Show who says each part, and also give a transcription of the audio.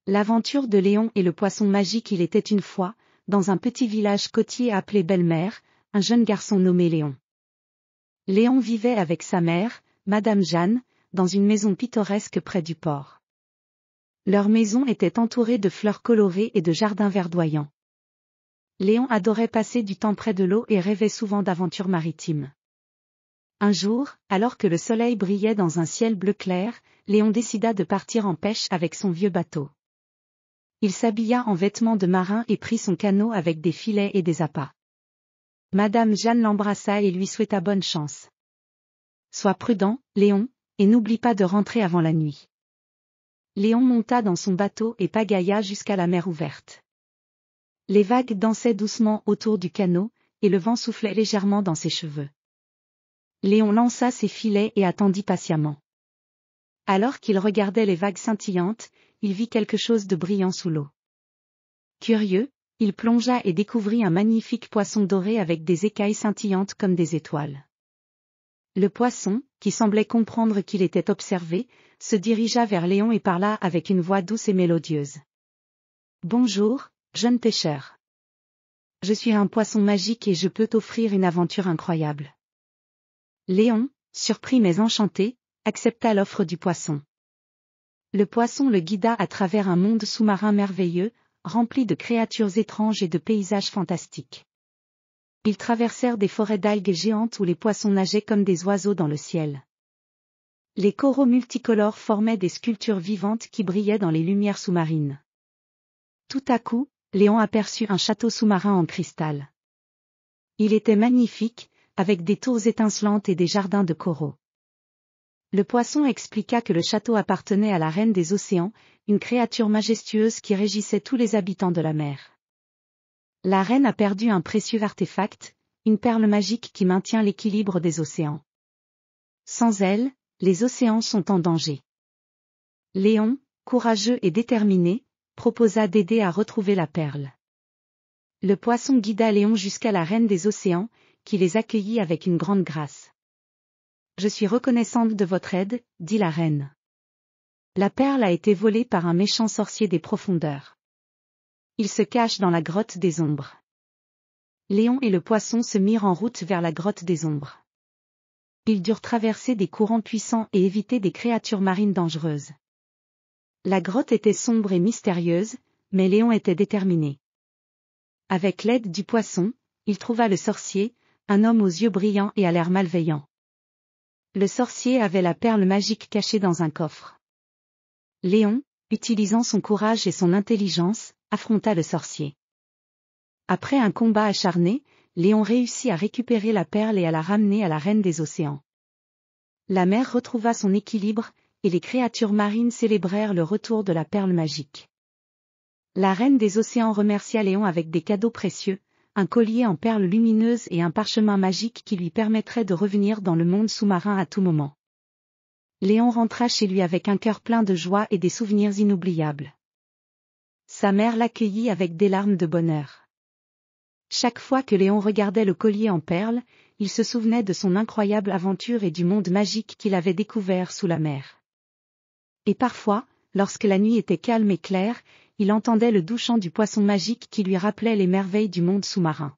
Speaker 1: L'aventure de Léon et le poisson magique. Il était une fois, dans un petit village côtier appelé Belle-Mère, un jeune garçon nommé Léon. Léon vivait avec sa mère, Madame Jeanne, dans une maison pittoresque près du port. Leur maison était entourée de fleurs colorées et de jardins verdoyants. Léon adorait passer du temps près de l'eau et rêvait souvent d'aventures maritimes. Un jour, alors que le soleil brillait dans un ciel bleu clair, Léon décida de partir en pêche avec son vieux bateau. Il s'habilla en vêtements de marin et prit son canot avec des filets et des appâts. Madame Jeanne l'embrassa et lui souhaita bonne chance. Sois prudent, Léon, et n'oublie pas de rentrer avant la nuit. Léon monta dans son bateau et pagailla jusqu'à la mer ouverte. Les vagues dansaient doucement autour du canot, et le vent soufflait légèrement dans ses cheveux. Léon lança ses filets et attendit patiemment. Alors qu'il regardait les vagues scintillantes, il vit quelque chose de brillant sous l'eau. Curieux, il plongea et découvrit un magnifique poisson doré avec des écailles scintillantes comme des étoiles. Le poisson, qui semblait comprendre qu'il était observé, se dirigea vers Léon et parla avec une voix douce et mélodieuse. « Bonjour, jeune pêcheur. Je suis un poisson magique et je peux t'offrir une aventure incroyable. » Léon, surpris mais enchanté, accepta l'offre du poisson. Le poisson le guida à travers un monde sous-marin merveilleux, rempli de créatures étranges et de paysages fantastiques. Ils traversèrent des forêts d'algues géantes où les poissons nageaient comme des oiseaux dans le ciel. Les coraux multicolores formaient des sculptures vivantes qui brillaient dans les lumières sous-marines. Tout à coup, Léon aperçut un château sous-marin en cristal. Il était magnifique, avec des tours étincelantes et des jardins de coraux. Le poisson expliqua que le château appartenait à la reine des océans, une créature majestueuse qui régissait tous les habitants de la mer. La reine a perdu un précieux artefact, une perle magique qui maintient l'équilibre des océans. Sans elle, les océans sont en danger. Léon, courageux et déterminé, proposa d'aider à retrouver la perle. Le poisson guida Léon jusqu'à la reine des océans, qui les accueillit avec une grande grâce. « Je suis reconnaissante de votre aide, » dit la reine. La perle a été volée par un méchant sorcier des profondeurs. Il se cache dans la grotte des ombres. Léon et le poisson se mirent en route vers la grotte des ombres. Ils durent traverser des courants puissants et éviter des créatures marines dangereuses. La grotte était sombre et mystérieuse, mais Léon était déterminé. Avec l'aide du poisson, il trouva le sorcier, un homme aux yeux brillants et à l'air malveillant. Le sorcier avait la perle magique cachée dans un coffre. Léon, utilisant son courage et son intelligence, affronta le sorcier. Après un combat acharné, Léon réussit à récupérer la perle et à la ramener à la reine des océans. La mer retrouva son équilibre, et les créatures marines célébrèrent le retour de la perle magique. La reine des océans remercia Léon avec des cadeaux précieux, un collier en perles lumineuses et un parchemin magique qui lui permettrait de revenir dans le monde sous-marin à tout moment. Léon rentra chez lui avec un cœur plein de joie et des souvenirs inoubliables. Sa mère l'accueillit avec des larmes de bonheur. Chaque fois que Léon regardait le collier en perles, il se souvenait de son incroyable aventure et du monde magique qu'il avait découvert sous la mer. Et parfois, lorsque la nuit était calme et claire, il entendait le doux chant du poisson magique qui lui rappelait les merveilles du monde sous-marin.